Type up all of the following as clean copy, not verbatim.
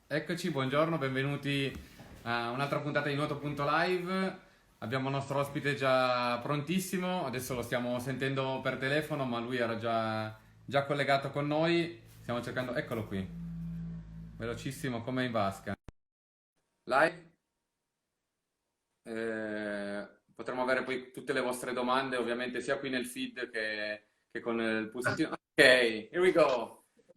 Eccoci, buongiorno, benvenuti a un'altra puntata di Nuotopuntolive. Abbiamo il nostro ospite già prontissimo, adesso lo stiamo sentendo per telefono, ma lui era già collegato con noi. Stiamo cercando, eccolo qui, velocissimo come in vasca. Live, potremo avere poi tutte le vostre domande, ovviamente sia qui nel feed che con il pulsantino. Ok, here we go.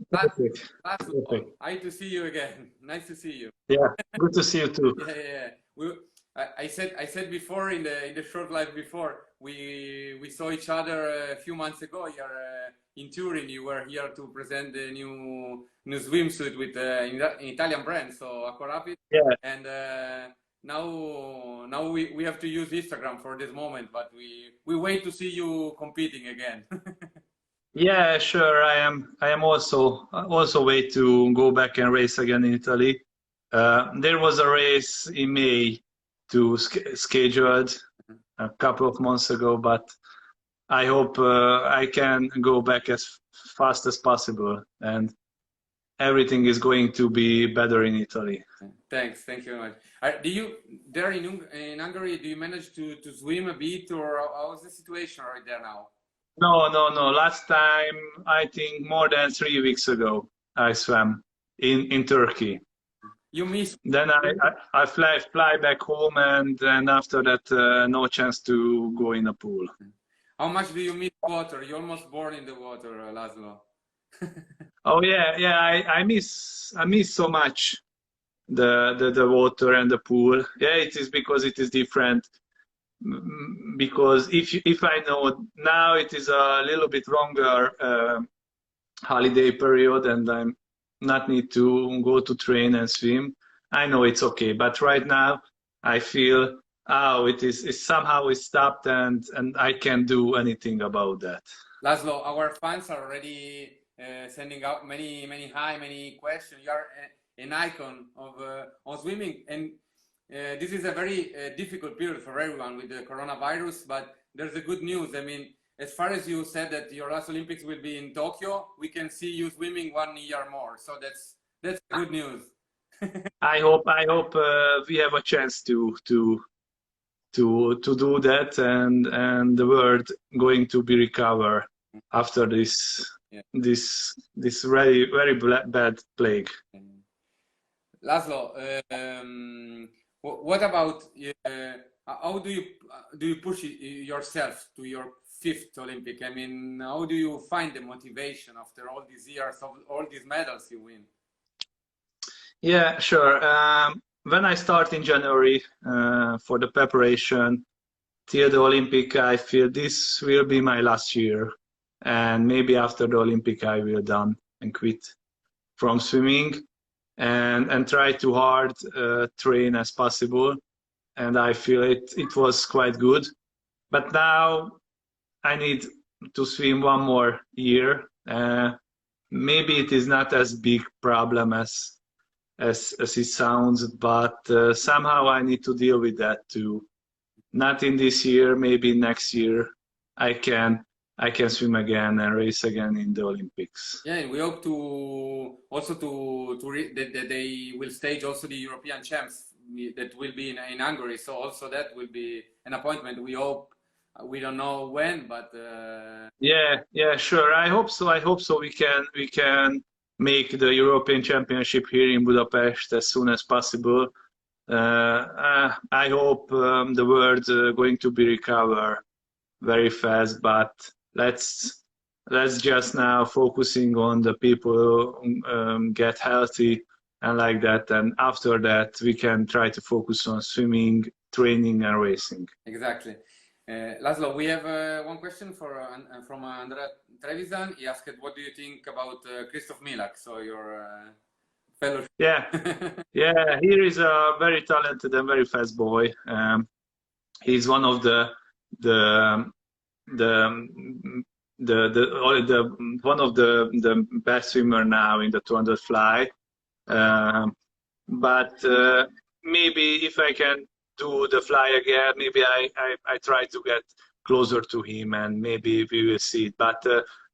Perfect. Laszlo, Perfect. hi to see you again. Nice to see you. Yeah, good to see you too. Yeah, yeah, yeah. I said before in the short live before we saw each other a few months ago. You're in Turin. You were here to present the new swimsuit with an Italian brand, so Aquarapid. Yeah, And now we have to use Instagram for this moment, but we wait to see you competing again. yeah, sure. I am also wait to go back and race again in Italy. There was a race in May to scheduled a couple of months ago, but I hope I can go back as fast as possible, and everything is going to be better in Italy. Thanks, thank you very much. Do you there in Hungary? Do you manage to swim a bit, or how's the situation right there now? No, no, no. Last time, I think more than 3 weeks ago, I swam in Turkey. You miss Then I fly back home, and then after that, no chance to go in a pool. How much do you miss water? You're almost born in the water, Laszlo. Oh yeah, yeah. I miss so much the water and the pool. Yeah, it is because it is different. Because if I know now, it is a little bit longer holiday period, and I'm not need to go to train and swim. I know it's okay, but right now I feel, oh, it's somehow it's stopped, and I can't do anything about that. Laszlo, our fans are already sending out many questions. You are an icon of on swimming, and this is a very difficult period for everyone with the coronavirus. But there's a good news. I mean, as far as you said that your last Olympics will be in Tokyo, we can see you swimming 1 year more. So that's good news. I hope we have a chance to do that, and the world going to be recover after this Yeah. this very bad plague. Laszlo, what about how do you push yourself to your fifth Olympic? I mean, how do you find the motivation after all these years of all these medals you win? Yeah, sure. When I start in January for the preparation till the Olympic, I feel this will be my last year, and maybe after the Olympic I will done and quit from swimming, and try to hard train as possible. And I feel it was quite good. But now I need to swim one more year. Maybe it is not as big problem as it sounds, but somehow I need to deal with that too. Not in this year, maybe next year I can I can swim again and race again in the Olympics. Yeah, and we hope to also that they will stage also the European champs that will be in Hungary. So also that will be an appointment. We hope. We don't know when, but Yeah, yeah, sure. I hope so. I hope so. We can make the European Championship here in Budapest as soon as possible. I hope the world going to be recover very fast, but let's let's just now focusing on the people get healthy and like that, and after that we can try to focus on swimming, training, and racing. exactly. Laszlo, we have one question from Andrea Trevisan. He asked, "What do you think about Christoph Milak?" So your fellow. Yeah, yeah, here is a very talented and very fast boy. He's one of the the the one of the best swimmer now in the 200 fly. But maybe if I can do the fly again, maybe I try to get closer to him, and maybe we will see it. But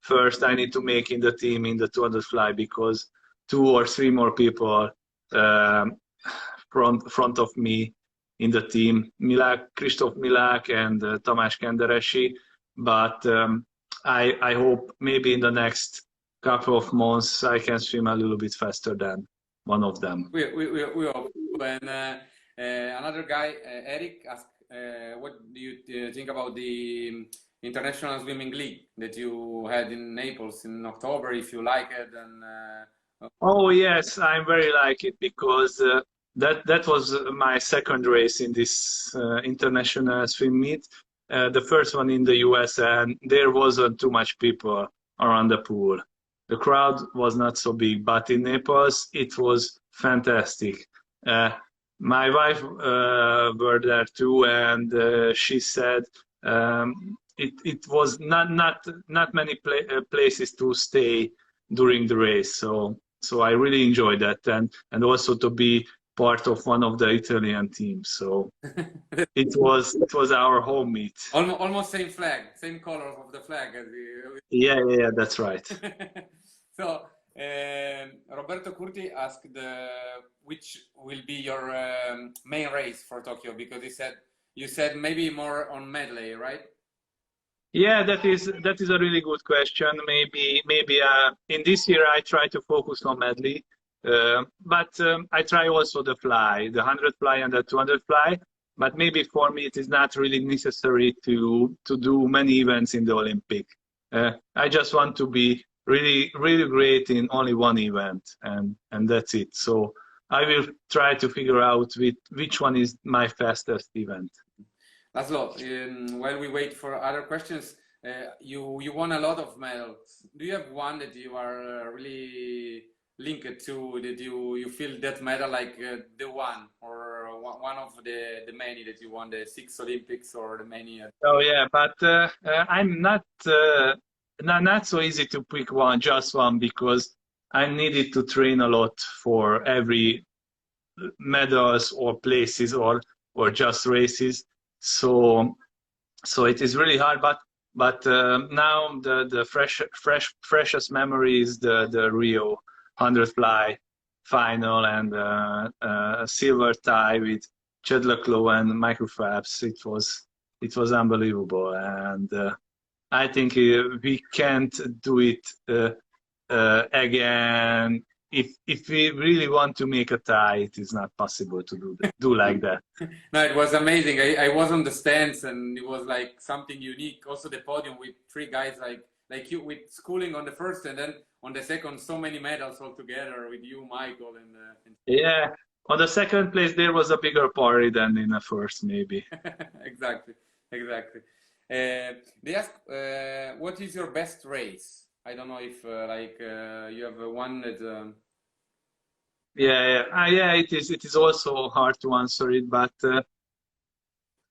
first, I need to make in the team in the 200 fly, because two or three more people um, front of me in the team, Christoph Milák and Tamás Kenderesi. But I hope maybe in the next couple of months I can swim a little bit faster than one of them. We hope. And another guy, Eric, asked, what do you think about the International Swimming League that you had in Naples in October, if you like it? And oh yes, I very like it because that was my second race in this international swim meet. The first one in the US, and there wasn't too much people around the pool. The crowd was not so big, but in Naples it was fantastic. My wife were there too, and she said it was not many places to stay during the race. So I really enjoyed that, and also to be part of one of the Italian teams. So it was our home meet. Almost same flag, same color of the flag as you. Yeah, that's right. So Roberto Curti asked which will be your main race for Tokyo, because you said maybe more on medley, right? Yeah, that is a really good question. Maybe in this year I try to focus on medley, but I try also the fly, the 100 fly and the 200 fly. But maybe for me it is not really necessary to do many events in the Olympic. I just want to be really great in only one event, and that's it. So I will try to figure out which one is my fastest event. Laszlo, while we wait for other questions, you won a lot of medals. Do you have one that you are really linked to, that you feel that medal like the one, or one of the many that you won, the 6 Olympics or the many? Oh yeah, but I'm not so easy to pick one, just one, because I needed to train a lot for every medals or places or just races. So it is really hard, but now the freshest memory is the Rio 100 fly final, and a silver tie with Chad Leclos and Michael Phelps. It was unbelievable, and I think we can't do it again. If we really want to make a tie, it is not possible to do like that. No, it was amazing. I was on the stands, and it was like something unique. Also, the podium with 3 guys like you, with Schooling on the first, and then on the second, so many medals all together with you, Michael, and yeah. On the second place, there was a bigger party than in the first, maybe. Exactly. They ask, what is your best race? I don't know if you have one that. Yeah. It is also hard to answer it, but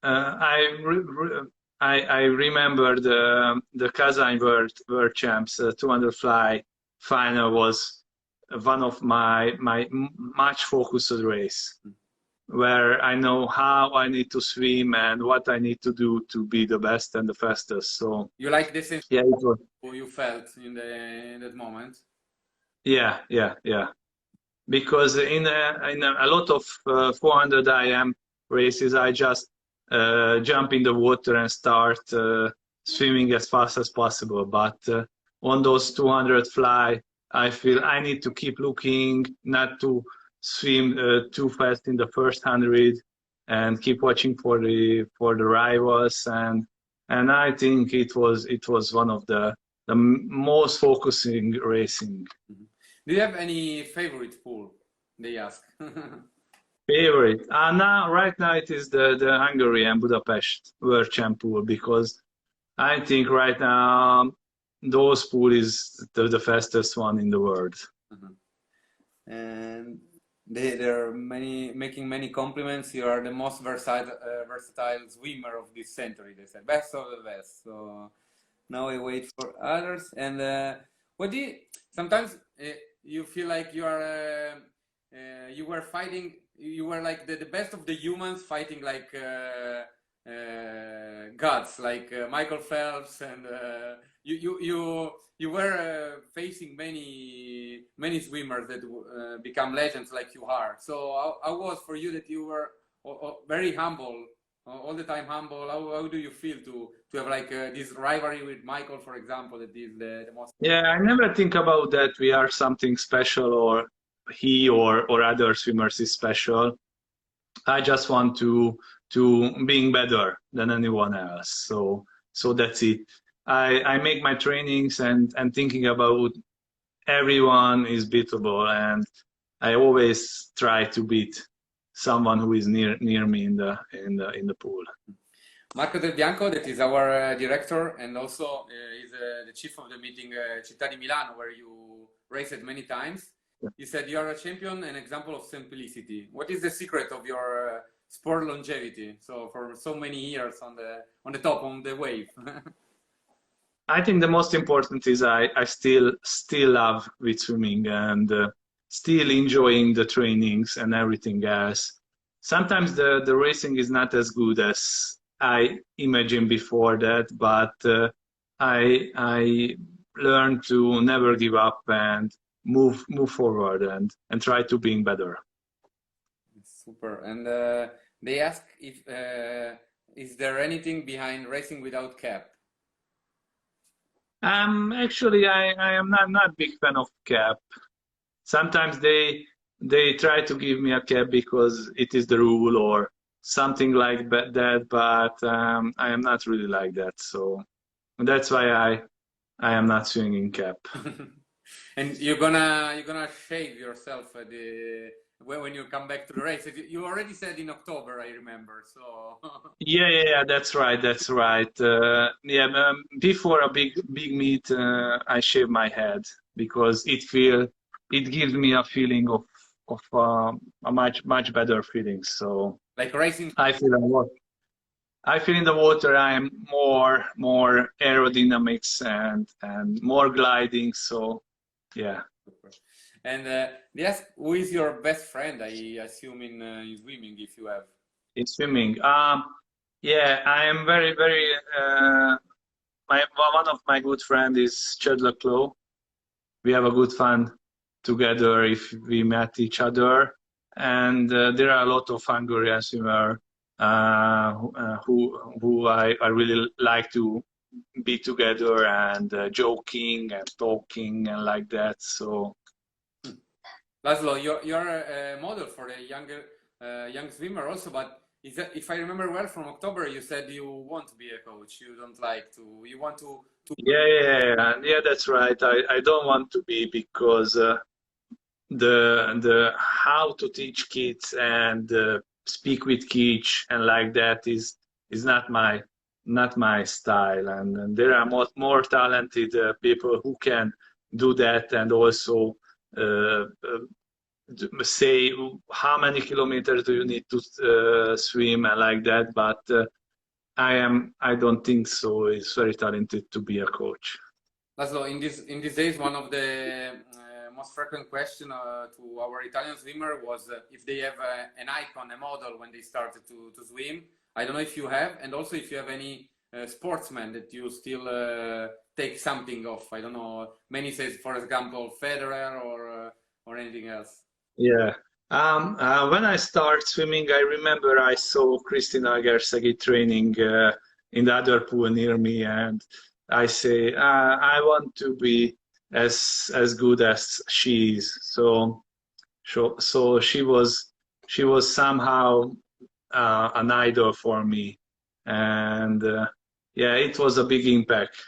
I remember the Kazan World Champs 200 fly final was one of my much focused race, where I know how I need to swim and what I need to do to be the best and the fastest. So you like this? Yeah, it was. You felt in that moment. Yeah. Because in a lot of 400 IM races, I just jump in the water and start swimming as fast as possible. But on those 200 fly, I feel I need to keep looking, not to swim too fast in the first 100, and keep watching for the rivals. And I think it was one of the most focusing racing. Do you have any favorite pool? They ask. Favorite? Right now it is the Hungary and Budapest World Champ pool, because I think right now those pool is the fastest one in the world. And they're making many compliments. You are the most versatile swimmer of this century. They said best of the best. So now we wait for others. And what do you sometimes? You feel like you are you were fighting, you were like the best of the humans fighting like gods like Michael Phelps, and you were facing many swimmers that become legends like you are. So how was for you that you were very humble, all the time humble? How do you feel to have like this rivalry with Michael, for example, that is the most? Yeah, I never think about that we are something special, or he or other swimmers is special. I just want to being better than anyone else. So that's it. I make my trainings and thinking about everyone is beatable, and I always try to beat someone who is near me in the pool. Marco Del Bianco, that is our director, and also is the chief of the meeting Città di Milano, where you raced many times. You said you are a champion, an example of simplicity. What is the secret of your sport longevity? So for so many years on the top, on the wave. I think the most important is I still love with swimming, and still enjoying the trainings and everything else. Sometimes the racing is not as good as I imagined before that, but I learned to never give up and move forward and try to being better. Super. And they ask if is there anything behind racing without cap? Actually, I am not big fan of cap. Sometimes they try to give me a cap because it is the rule or something like that, but I am not really like that. So that's why I am not swimming cap. And you're gonna shave yourself at when you come back to the race. You already said in October, I remember. So Yeah, that's right. Yeah, before a big meet, I shave my head because it gives me a feeling of a much better feeling. So like racing. I feel in the water I am more aerodynamics and more gliding. So yeah. And yes, who is your best friend? I assume in swimming, if you have. In swimming, yeah, I am very one of my good friend is Chad. We have a good fun together if we met each other, and there are a lot of Hungarian swimmer who I really like to be together and joking and talking and like that. So, Laszlo, you're a model for a young swimmer also, but is that, if I remember well, from October you said you want to be a coach. You don't like to. You want to. Yeah, that's right. I don't want to be because the how to teach kids and speak with kids and like that is not my style, and there are more talented people who can do that, and also say how many kilometers do you need to swim and like that, but I don't think so. It's very talented to be a coach. Laszlo, in these days, one of the most frequent question to our Italian swimmer was if they have an icon, a model when they started to swim. I don't know if you have, and also if you have any sportsman that you still take something of. I don't know. Many says, for example, Federer or anything else. Yeah. When I start swimming, I remember I saw Kristina Gerszegi training in the other pool near me, and I say I want to be as good as she is. So she was somehow an idol for me, and yeah, it was a big impact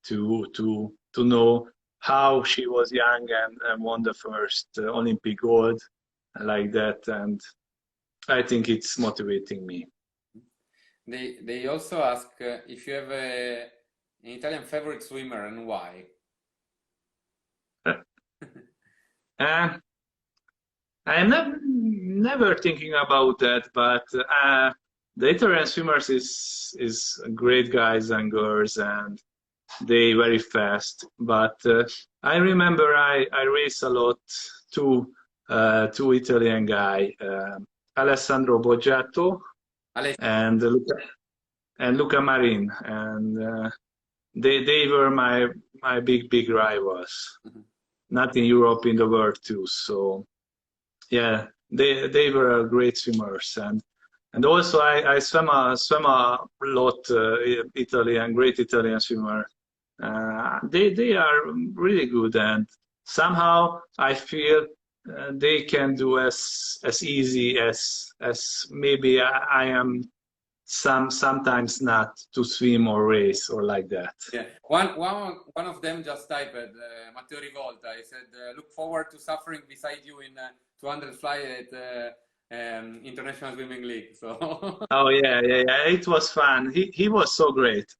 to know how she was young and won the first Olympic gold like that, and I think it's motivating me. They also ask if you have an Italian favorite swimmer and why. I'm never thinking about that, but the Italian swimmers is great guys and girls, and they very fast. But I remember I race a lot two Italian guy, Alessandro Boggiato Ale. and and Luca Marin, and they were my big rivals. Mhm. Not in Europe, in the world too. So yeah, they were great swimmers, and also I swam a lot Italian, great Italian swimmer. They are really good, and somehow I feel they can do as easy as maybe I am sometimes not to swim or race or like that. Yeah, one of them just typed, Matteo Rivolta. He said, "Look forward to suffering beside you in 200 fly at International Swimming League." So, Oh yeah. It was fun. He was so great.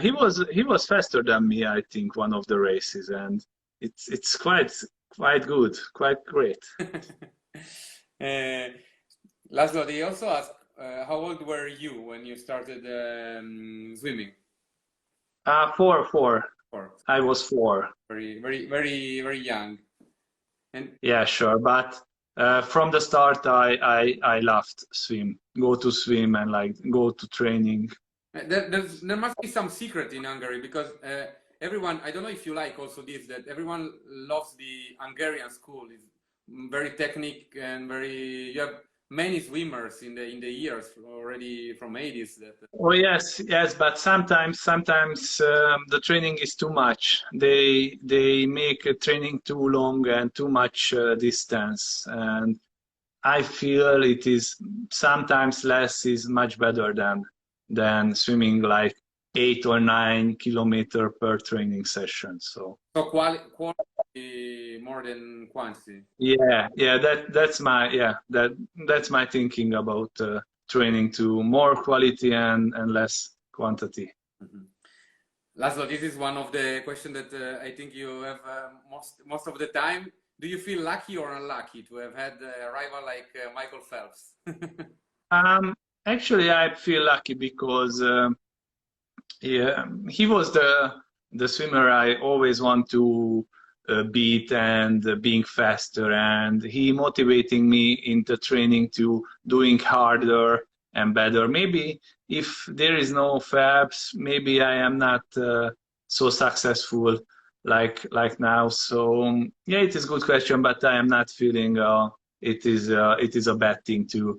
He was faster than me, I think, one of the races, and it's quite good, quite great. Laszlo, they also asked, how old were you when you started swimming? Four. Or I was four. very young. And Yeah, sure. But from the start, I loved swim. Go to swim and like go to training. there must be some secret in Hungary because everyone, I don't know if you like also this, that everyone loves the Hungarian school. It's very technique and very, you have many swimmers in the years already from 80s that Oh yes. But sometimes the training is too much. They make a training too long and too much distance, and I feel it is sometimes less is much better than swimming like 8 or 9 kilometers per training session. So so quality more than quantity. yeah, that's my thinking about training to more quality and less quantity. Mhm. Laszlo, this is one of the questions that I think you have most of the time. Do you feel lucky or unlucky to have had a rival like Michael Phelps? Um, Actually, I feel lucky because yeah, he was the swimmer I always want to beat and being faster, and he motivating me into training to doing harder and better. Maybe if there is no Fabs, maybe I am not so successful like now. So yeah, it is a good question, but I am not feeling it is a bad thing to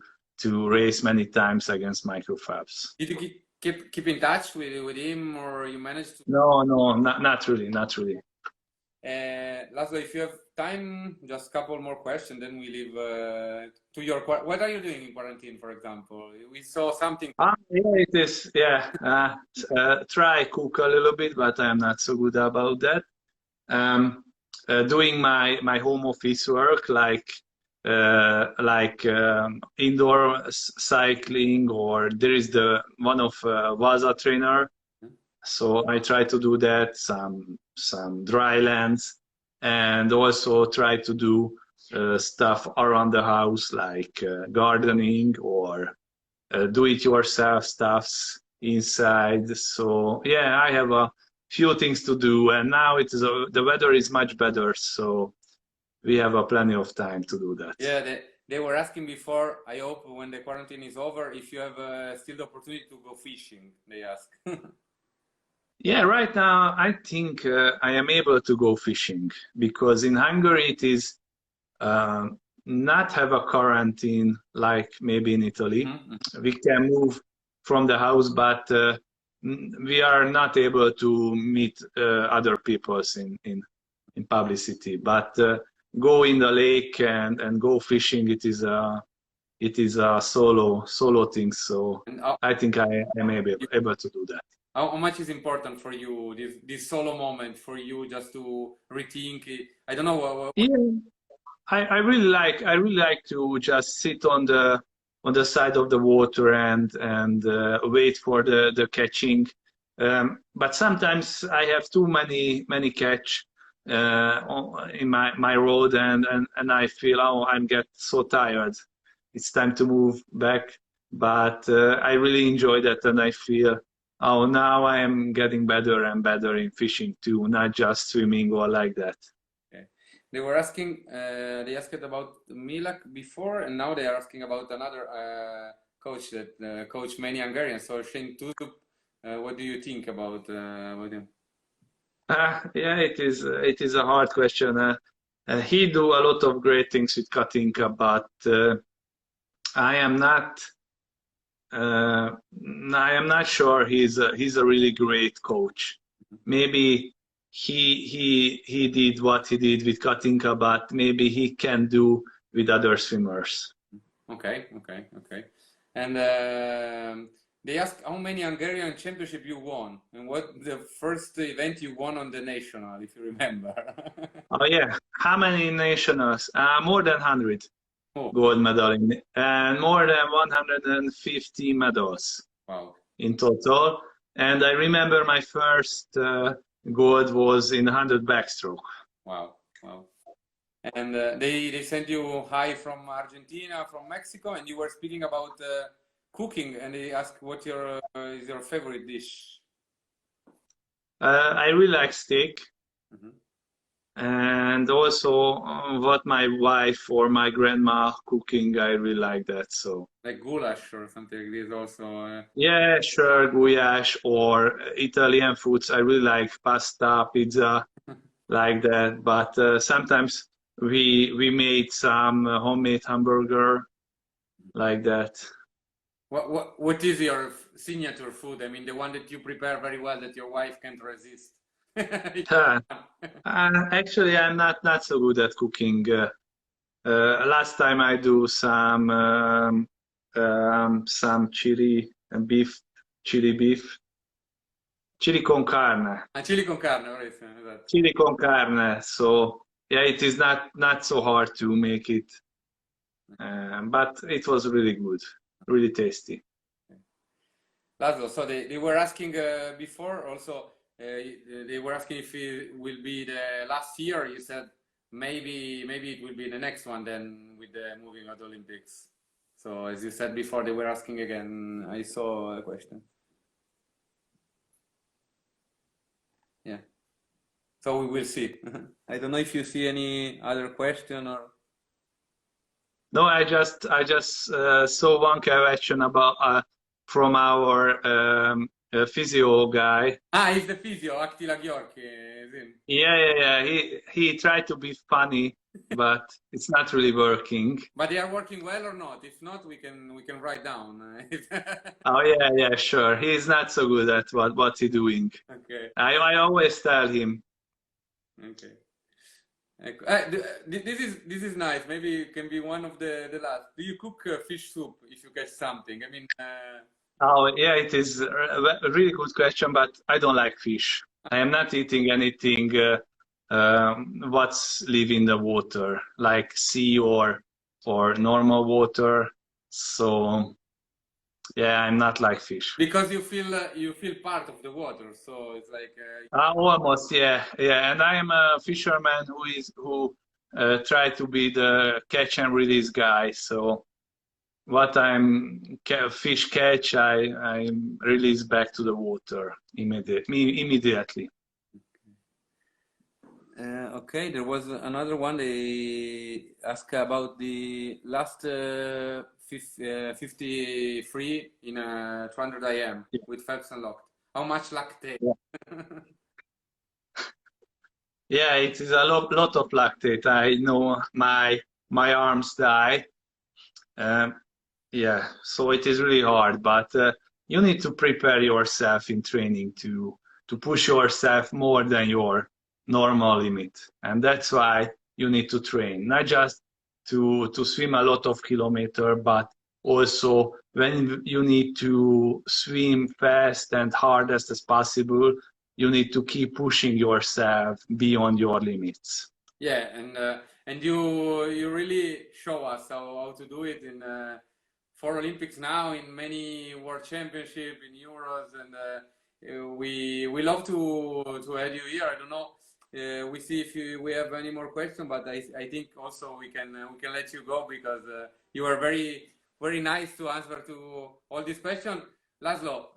race many times against Michael Phelps. Did you keep in touch with him, or you managed to? No, not really, not really. Laszlo, if you have time, just a couple more questions, then we leave to your. What are you doing in quarantine, for example? We saw something. Yeah, it is. Yeah, try cook a little bit, but I'm not so good about that. Doing my home office work, like indoor cycling, or there is the one of Vaza trainer. So I try to do that, some dry lands, and also try to do stuff around the house like gardening or do-it-yourself stuffs inside. So yeah, I have a few things to do, and now the weather is much better, so we have plenty of time to do that. Yeah, they were asking before. I hope when the quarantine is over, if you have still the opportunity to go fishing. They ask. Yeah, right now I think I am able to go fishing because in Hungary it is not have a quarantine like maybe in Italy. Mm-hmm. We can move from the house, but we are not able to meet other people in publicity. But go in the lake and go fishing, it is a solo thing. So And I think I am able to do that. how much is important for you this solo moment for you just to rethink it? I don't know. Yeah, I really like to just sit on the side of the water and wait for the catching. But sometimes I have too many catch in my road, and I feel, oh, I'm get so tired. It's time to move back. But I really enjoy that, and I feel, oh, now I am getting better and better in fishing too, not just swimming or like that. Okay. They were asking, they asked about Milak before, and now they are asking about another coach that coach many Hungarians. So Shane Tuzup, what do you think about him? Yeah, it is a hard question. He do a lot of great things with Katinka, but I am not. I am not sure he's a really great coach. Maybe he did what he did with Katinka, but maybe he can do with other swimmers. Okay. And they ask how many Hungarian championship you won and what the first event you won on the national, if you remember. Oh yeah, how many nationals? More than 100 Oh, gold medal and more than 150 medals wow. in total. And I remember my first gold was in 100 backstroke. Wow. And they sent you hi from Argentina, from Mexico, and you were speaking about cooking, and they asked what is your favorite dish? I really like steak. Mhm. And also what my wife or my grandma cooking, I really like that. So Like goulash or something like this also. yeah, sure, goulash or Italian foods. I really like pasta, pizza, like that. But sometimes we made some homemade hamburger like that. What is your signature food? I mean, the one that you prepare very well that your wife can't resist. Actually, I'm not so good at cooking. Last time I do some chili beef, chili con carne, Chili con carne, esatto. chili con carne. So yeah, it is not so hard to make it, but it was really good, really tasty. Laszlo, so they were asking before also, they were asking if it will be the last year. You said maybe it will be the next one then with the moving at Olympics. So as you said before, they were asking again. I saw a question. Yeah. So we will see. I don't know if you see any other question or. No, I just saw one question about from our physio guy. It's the physio, Attila Gyorki, is him. Yeah. He tried to be funny, but it's not really working. But they are working well or not? If not, we can write down. Oh yeah, sure. He's not so good at what he's doing. Okay. I always tell him. Okay. This is nice. Maybe it can be one of the last. Do you cook fish soup if you catch something? I mean. Oh yeah, it is a really good question, but I don't like fish. I am not eating anything what's live in the water, like sea or normal water. So yeah, I'm not like fish. Because you feel part of the water, so it's like. Almost, yeah. And I am a fisherman who try to be the catch and release guy. So what fish catch, I release back to the water immediately. Okay, there was another one. They asked about the last 53 in 200 IM with Phelps unlocked. How much lactate? Yeah. Yeah, it is a lot of lactate. I know my arms die. Yeah, so it is really hard, but you need to prepare yourself in training to push yourself more than your normal limit, and that's why you need to train, not just to swim a lot of kilometers, but also when you need to swim fast and hardest as possible, you need to keep pushing yourself beyond your limits. Yeah, and you really show us how to do it in 4 Olympics now, in many World Championship, in Euros, and we love to have you here. I don't know. We see if we have any more questions, but I think also we can let you go because you are very nice to answer to all these questions. Laszlo,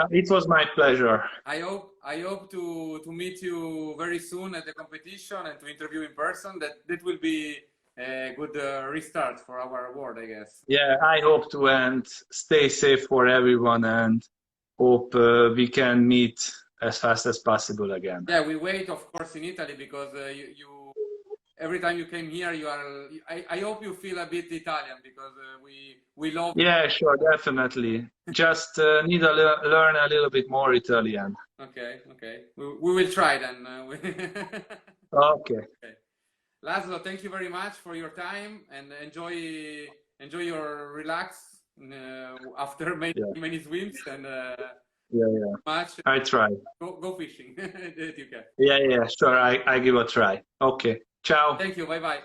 it was my pleasure. I hope to meet you very soon at the competition and to interview in person. That will be a good restart for our world, I guess. Yeah, I hope to, and stay safe for everyone, and hope we can meet as fast as possible again. Yeah, we wait, of course, in Italy because every time you came here, I hope you feel a bit Italian because we love. Yeah, sure, definitely. Just need to learn a little bit more Italian. Okay, we will try then. Okay. Okay. Laszlo, thank you very much for your time, and enjoy your relax after many swims, and Yeah. much. I try. Go fishing. You can. Yeah, sure. I give a try. Okay. Ciao. Thank you. Bye bye.